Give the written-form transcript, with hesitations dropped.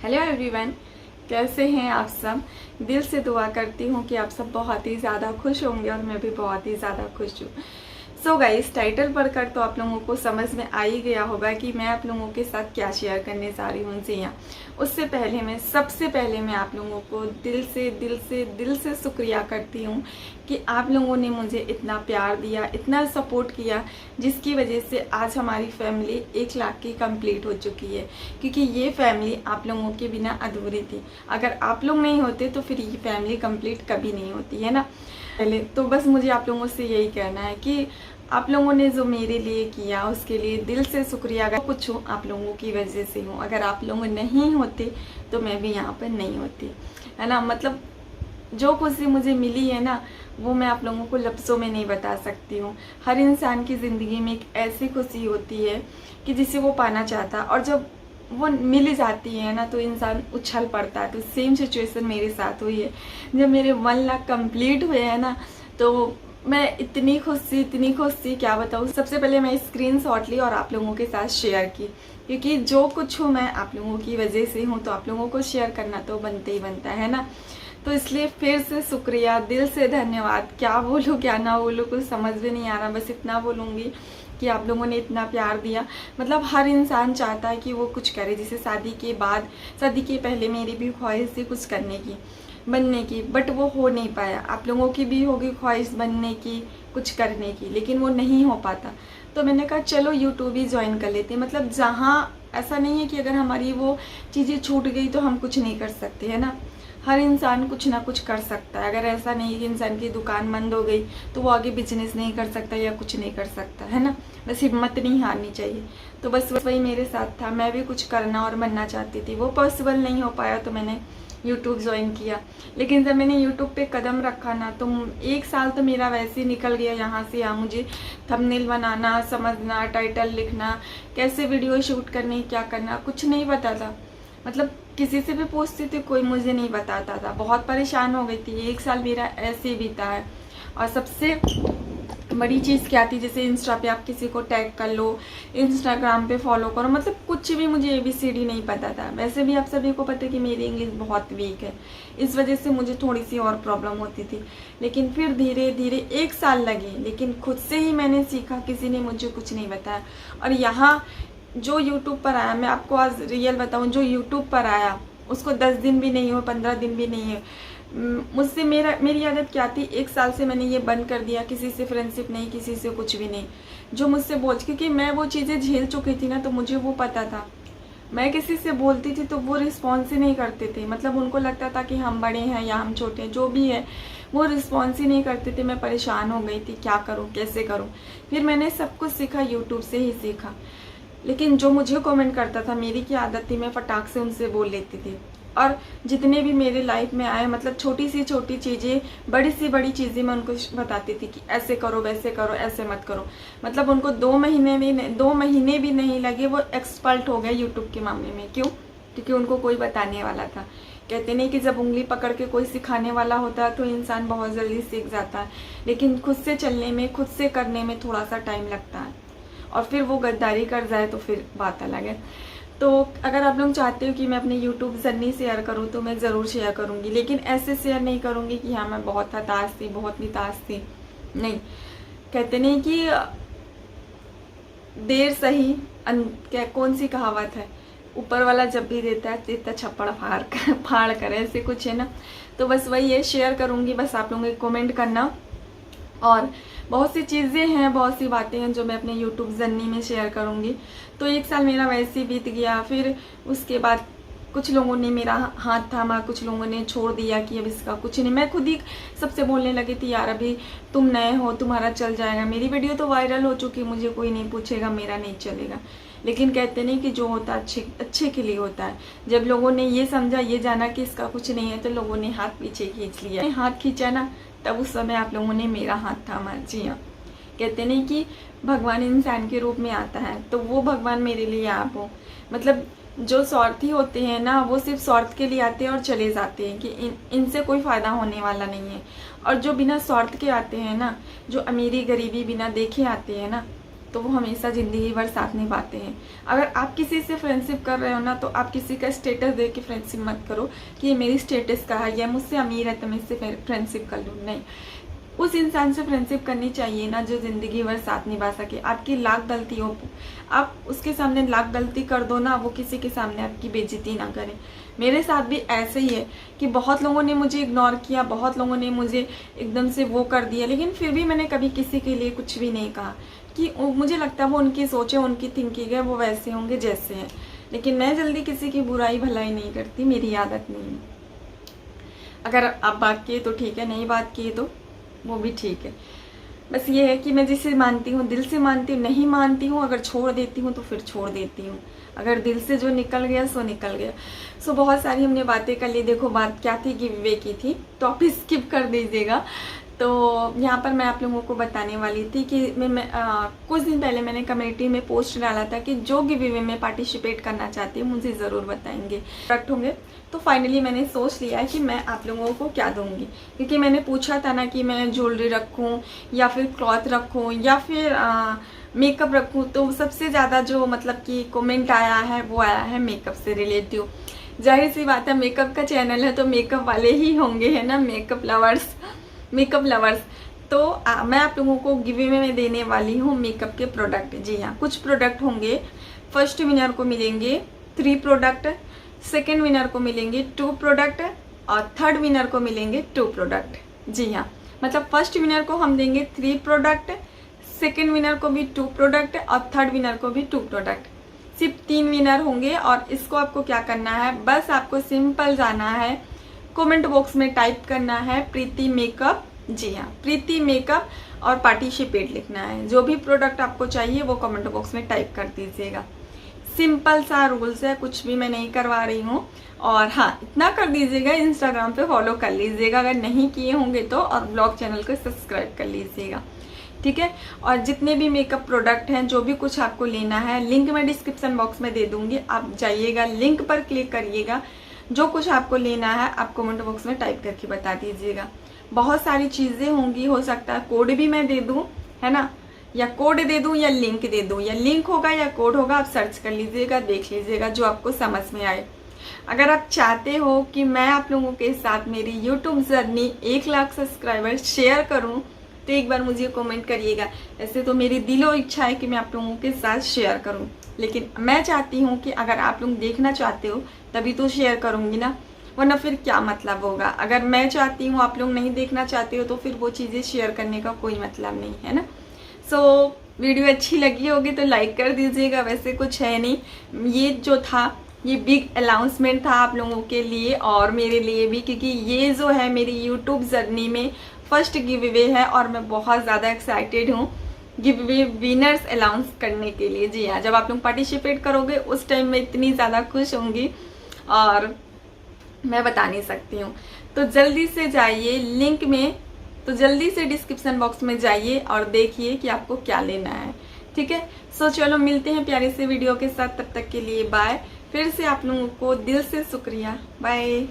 Hello everyone, कैसे हैं आप सब। दिल से दुआ करती हूँ कि आप सब बहुत ही ज़्यादा खुश होंगे और मैं भी बहुत ही ज़्यादा खुश हूँ। सो गाइस, टाइटल पढ़कर तो आप लोगों को समझ में आ ही गया होगा कि मैं आप लोगों के साथ क्या शेयर करने जा रही हूँ। जी हाँ, उससे पहले सबसे पहले मैं आप लोगों को दिल से शुक्रिया करती हूँ कि आप लोगों ने मुझे इतना प्यार दिया, इतना सपोर्ट किया, जिसकी वजह से आज हमारी फैमिली 1 लाख की कंप्लीट हो चुकी है। क्योंकि ये फैमिली आप लोगों के बिना अधूरी थी। अगर आप लोग नहीं होते तो फिर ये फैमिली कंप्लीट कभी नहीं होती है ना। पहले तो बस मुझे आप लोगों से यही कहना है कि आप लोगों ने जो मेरे लिए किया उसके लिए दिल से शुक्रिया। अगर कुछ हूँ आप लोगों की वजह से हूँ, अगर आप लोग नहीं होते तो मैं भी यहाँ पर नहीं होती, है ना। मतलब जो खुशी मुझे मिली है ना, वो मैं आप लोगों को लफ्ज़ों में नहीं बता सकती हूँ। हर इंसान की ज़िंदगी में एक ऐसी खुशी होती है कि जिसे वो पाना चाहता है, और जब वो मिल जाती है ना तो इंसान उछल पड़ता है। तो सेम सिचुएशन मेरे साथ हुई है। जब मेरे 1 लाख कंप्लीट हुए हैं ना, तो मैं इतनी खुश थी क्या बताऊँ। सबसे पहले मैं स्क्रीनशॉट ली और आप लोगों के साथ शेयर की, क्योंकि जो कुछ हूँ मैं आप लोगों की वजह से हूँ, तो आप लोगों को शेयर करना तो बनते ही बनता है ना। तो इसलिए फिर से शुक्रिया, दिल से धन्यवाद। क्या बोलूँ क्या ना बोलूँ कुछ समझ भी नहीं आ रहा। बस इतना बोलूँगी कि आप लोगों ने इतना प्यार दिया। मतलब हर इंसान चाहता है कि वो कुछ करे, जैसे शादी के बाद, शादी के पहले मेरी भी ख्वाहिश थी कुछ करने की, बनने की, बट वो हो नहीं पाया। आप लोगों की भी होगी ख्वाहिश बनने की, कुछ करने की, लेकिन वो नहीं हो पाता। तो मैंने कहा चलो यूट्यूब ही ज्वाइन कर लेते। मतलब जहाँ ऐसा नहीं है कि अगर हमारी वो चीज़ें छूट गई तो हम कुछ नहीं कर सकते, है ना। हर इंसान कुछ ना कुछ कर सकता है। अगर ऐसा नहीं कि इंसान की दुकान बंद हो गई तो वो आगे बिजनेस नहीं कर सकता या कुछ नहीं कर सकता, है ना। बस हिम्मत नहीं हारनी चाहिए। तो बस वही मेरे साथ था। मैं भी कुछ करना और बनना चाहती थी, वो पॉसिबल नहीं हो पाया तो मैंने यूट्यूब ज्वाइन किया। लेकिन जब मैंने यूट्यूब पे कदम रखा ना, तो 1 साल तो मेरा वैसे ही निकल गया यहाँ से यहाँ। मुझे थंबनेल बनाना, समझना, टाइटल लिखना, कैसे वीडियो शूट करनी, क्या करना, कुछ नहीं पता था। मतलब किसी से भी पूछती थी, कोई मुझे नहीं बताता था। बहुत परेशान हो गई थी। 1 साल मेरा ऐसे ही बीता है। और सबसे बड़ी चीज़ क्या थी, जैसे इंस्टा पे आप किसी को टैग कर लो, इंस्टाग्राम पे फॉलो करो, मतलब कुछ भी मुझे ABCD नहीं पता था। वैसे भी आप सभी को पता है कि मेरी इंग्लिश बहुत वीक है, इस वजह से मुझे थोड़ी सी और प्रॉब्लम होती थी। लेकिन फिर धीरे धीरे 1 साल लगे, लेकिन खुद से ही मैंने सीखा, किसी ने मुझे कुछ नहीं बताया। और यहाँ जो यूट्यूब पर आया, मैं आपको आज रियल बताऊँ, जो यूट्यूब पर आया उसको 10 दिन भी नहीं हो, 15 दिन भी नहीं है। मुझसे मेरी आदत क्या थी, 1 साल से मैंने ये बंद कर दिया। किसी से फ्रेंडशिप नहीं, किसी से कुछ भी नहीं। जो मुझसे बोल, क्योंकि मैं वो चीज़ें झेल चुकी थी ना, तो मुझे वो पता था। मैं किसी से बोलती थी तो वो रिस्पॉन्स ही नहीं करते थे। मतलब उनको लगता था कि हम बड़े हैं या हम छोटे हैं, जो भी है, वो रिस्पॉन्स ही नहीं करते थे। मैं परेशान हो गई थी, क्या करूँ कैसे करूँ। फिर मैंने सब कुछ सीखा, यूट्यूब से ही सीखा। लेकिन जो मुझे कमेंट करता था, मेरी क्या आदत थी, मैं फटाक से उनसे बोल लेती थी। और जितने भी मेरे लाइफ में आए, मतलब छोटी सी छोटी चीज़ें, बड़ी सी बड़ी चीज़ें मैं उनको बताती थी कि ऐसे करो, वैसे करो, ऐसे मत करो। मतलब उनको 2 महीने भी नहीं लगे, वो एक्सपर्ट हो गए यूट्यूब के मामले में। क्यों? क्योंकि उनको कोई बताने वाला था। कहते नहीं कि जब उंगली पकड़ के कोई सिखाने वाला होता है तो इंसान बहुत जल्दी सीख जाता है, लेकिन खुद से चलने में, खुद से करने में थोड़ा सा टाइम लगता है। और फिर वो गद्दारी कर जाए तो फिर बात अलग है। तो अगर आप लोग चाहते हो कि मैं अपने यूट्यूब जर्नी शेयर करूँ तो मैं ज़रूर शेयर करूँगी, लेकिन ऐसे शेयर नहीं करूँगी कि हाँ मैं बहुत हताश थी, बहुत निताश थी। नहीं, कहते नहीं कि देर सही, क्या कौन सी कहावत है, ऊपर वाला जब भी देता है देता छप्पड़ फाड़ कर, ऐसे कुछ है ना। तो बस वही है, शेयर करूँगी। बस आप लोगों को कमेंट करना। और बहुत सी चीज़ें हैं, बहुत सी बातें हैं जो मैं अपने यूट्यूब जर्नी में शेयर करूँगी। तो 1 साल मेरा वैसे ही बीत गया। फिर उसके बाद कुछ लोगों ने मेरा हाथ थामा, कुछ लोगों ने छोड़ दिया कि अब इसका कुछ नहीं। मैं खुद ही सबसे बोलने लगी थी, यार अभी तुम नए हो, तुम्हारा चल जाएगा, मेरी वीडियो तो वायरल हो चुकी, मुझे कोई नहीं पूछेगा, मेरा नहीं चलेगा। लेकिन कहते नहीं कि जो होता अच्छे के लिए होता है। जब लोगों ने ये समझा, ये जाना कि इसका कुछ नहीं है, तो लोगों ने हाथ पीछे खींच लिया। हाथ खींचा ना, तब उस समय आप लोगों ने मेरा हाथ थामा। जी हाँ, कहते नहीं कि भगवान इंसान के रूप में आता है, तो वो भगवान मेरे लिए आप हो। मतलब जो स्वार्थी होते हैं ना, वो सिर्फ स्वार्थ के लिए आते हैं और चले जाते हैं कि इनसे कोई फ़ायदा होने वाला नहीं है। और जो बिना स्वार्थ के आते हैं ना, जो अमीरी गरीबी बिना देखे आते हैं ना, तो वो हमेशा ज़िंदगी भर साथ निभाते हैं। अगर आप किसी से फ्रेंडशिप कर रहे हो ना, तो आप किसी का स्टेटस देख के फ्रेंडशिप मत करो कि ये मेरी स्टेटस का है या मुझसे अमीर है तो मैं इससे फ्रेंडशिप कर लूँ। नहीं, उस इंसान से फ्रेंडशिप करनी चाहिए ना जो ज़िंदगी भर साथ निभा सके। आपकी लाख गलती हो, आप उसके सामने लाख गलती कर दो ना, वो किसी के सामने आपकी बेइज्जती ना करे। मेरे साथ भी ऐसे ही है कि बहुत लोगों ने मुझे इग्नोर किया, बहुत लोगों ने मुझे एकदम से वो कर दिया, लेकिन फिर भी मैंने कभी किसी के लिए कुछ भी नहीं कहा कि मुझे लगता है वो उनकी सोच है, उनकी थिंकिंग है, वो वैसे होंगे जैसे हैं। लेकिन मैं जल्दी किसी की बुराई भलाई नहीं करती, मेरी आदत नहीं है। अगर आप बात किए तो ठीक है, नहीं बात किए तो वो भी ठीक है। बस ये है कि मैं जिसे मानती हूँ दिल से मानती हूँ, नहीं मानती हूँ अगर छोड़ देती हूँ तो फिर छोड़ देती हूँ। अगर दिल से जो निकल गया सो निकल गया। सो बहुत सारी हमने बातें कर ली। देखो बात क्या थी, गिव अवे की थी, तो आप स्किप कर दीजिएगा। तो यहाँ पर मैं आप लोगों को बताने वाली थी कि कुछ दिन पहले मैंने कम्युनिटी में पोस्ट डाला था कि जो गिव अवे में पार्टिसिपेट करना चाहती हूँ मुझे ज़रूर बताएंगे, प्रोडक्ट होंगे। तो फाइनली मैंने सोच लिया है कि मैं आप लोगों को क्या दूंगी, क्योंकि मैंने पूछा था ना कि मैं ज्वेलरी रखूं या फिर क्लॉथ रखूं या फिर मेकअप रखूं, तो सबसे ज़्यादा जो मतलब कि कमेंट आया है वो आया है मेकअप से रिलेटिव। जाहिर सी बात है, मेकअप का चैनल है तो मेकअप वाले ही होंगे, है ना, मेकअप लवर्स। तो मैं आप लोगों को गिव अवे में देने वाली हूँ मेकअप के प्रोडक्ट। जी हाँ, कुछ प्रोडक्ट होंगे। फर्स्ट विनर को मिलेंगे 3 प्रोडक्ट, सेकेंड विनर को मिलेंगे 2 प्रोडक्ट और थर्ड विनर को मिलेंगे 2 प्रोडक्ट। जी हाँ, मतलब फर्स्ट विनर को हम देंगे 3 प्रोडक्ट, सेकेंड विनर को भी 2 प्रोडक्ट और थर्ड विनर को भी 2 प्रोडक्ट। सिर्फ 3 विनर होंगे। और इसको आपको क्या करना है, बस आपको सिंपल जाना है, कमेंट बॉक्स में टाइप करना है प्रीति मेकअप। जी हाँ, प्रीति मेकअप और पार्टिसिपेट लिखना है। जो भी प्रोडक्ट आपको चाहिए वो कमेंट बॉक्स में टाइप कर दीजिएगा। सिंपल सा रूल्स है, कुछ भी मैं नहीं करवा रही हूँ। और हाँ, इतना कर दीजिएगा, इंस्टाग्राम पे फॉलो कर लीजिएगा अगर नहीं किए होंगे तो, और ब्लॉग चैनल को सब्सक्राइब कर लीजिएगा, ठीक है। और जितने भी मेकअप प्रोडक्ट हैं, जो भी कुछ आपको लेना है, लिंक मैं डिस्क्रिप्शन बॉक्स में दे दूंगी। आप जाइएगा, लिंक पर क्लिक करिएगा, जो कुछ आपको लेना है आप कमेंट बॉक्स में टाइप करके बता दीजिएगा। बहुत सारी चीज़ें होंगी, हो सकता है कोड भी मैं दे दूँ, है ना, या कोड दे दूं या लिंक दे दूं, या लिंक होगा या कोड होगा, आप सर्च कर लीजिएगा, देख लीजिएगा जो आपको समझ में आए। अगर आप चाहते हो कि मैं आप लोगों के साथ मेरी YouTube journey 1 lakh subscriber share करूं, तो एक बार मुझे कमेंट करिएगा। ऐसे तो मेरी दिलो इच्छा है कि मैं आप लोगों के साथ शेयर करूं, लेकिन मैं चाहती हूं कि अगर आप लोग देखना चाहते हो तभी तो शेयर करूंगी ना, वरना फिर क्या मतलब होगा। अगर मैं चाहती हूँ आप लोग नहीं देखना चाहते हो तो फिर वो चीज़ें शेयर करने का कोई मतलब नहीं है ना। सो वीडियो अच्छी लगी होगी तो लाइक कर दीजिएगा। वैसे कुछ है नहीं, ये जो था ये बिग अनाउंसमेंट था आप लोगों के लिए और मेरे लिए भी, क्योंकि ये जो है मेरी यूट्यूब जर्नी में फर्स्ट गिव अवे है और मैं बहुत ज़्यादा एक्साइटेड हूँ गिव अवे विनर्स अनाउंस करने के लिए। जी हाँ, जब आप लोग पार्टिसिपेट करोगे उस टाइम मैं इतनी ज़्यादा खुश होंगी और मैं बता नहीं सकती हूँ। तो जल्दी से जाइए लिंक में, तो जल्दी से डिस्क्रिप्शन बॉक्स में जाइए और देखिए कि आपको क्या लेना है, ठीक है। सो चलो मिलते हैं प्यारे से वीडियो के साथ, तब तक के लिए बाय। फिर से आप लोगों को दिल से शुक्रिया, बाय।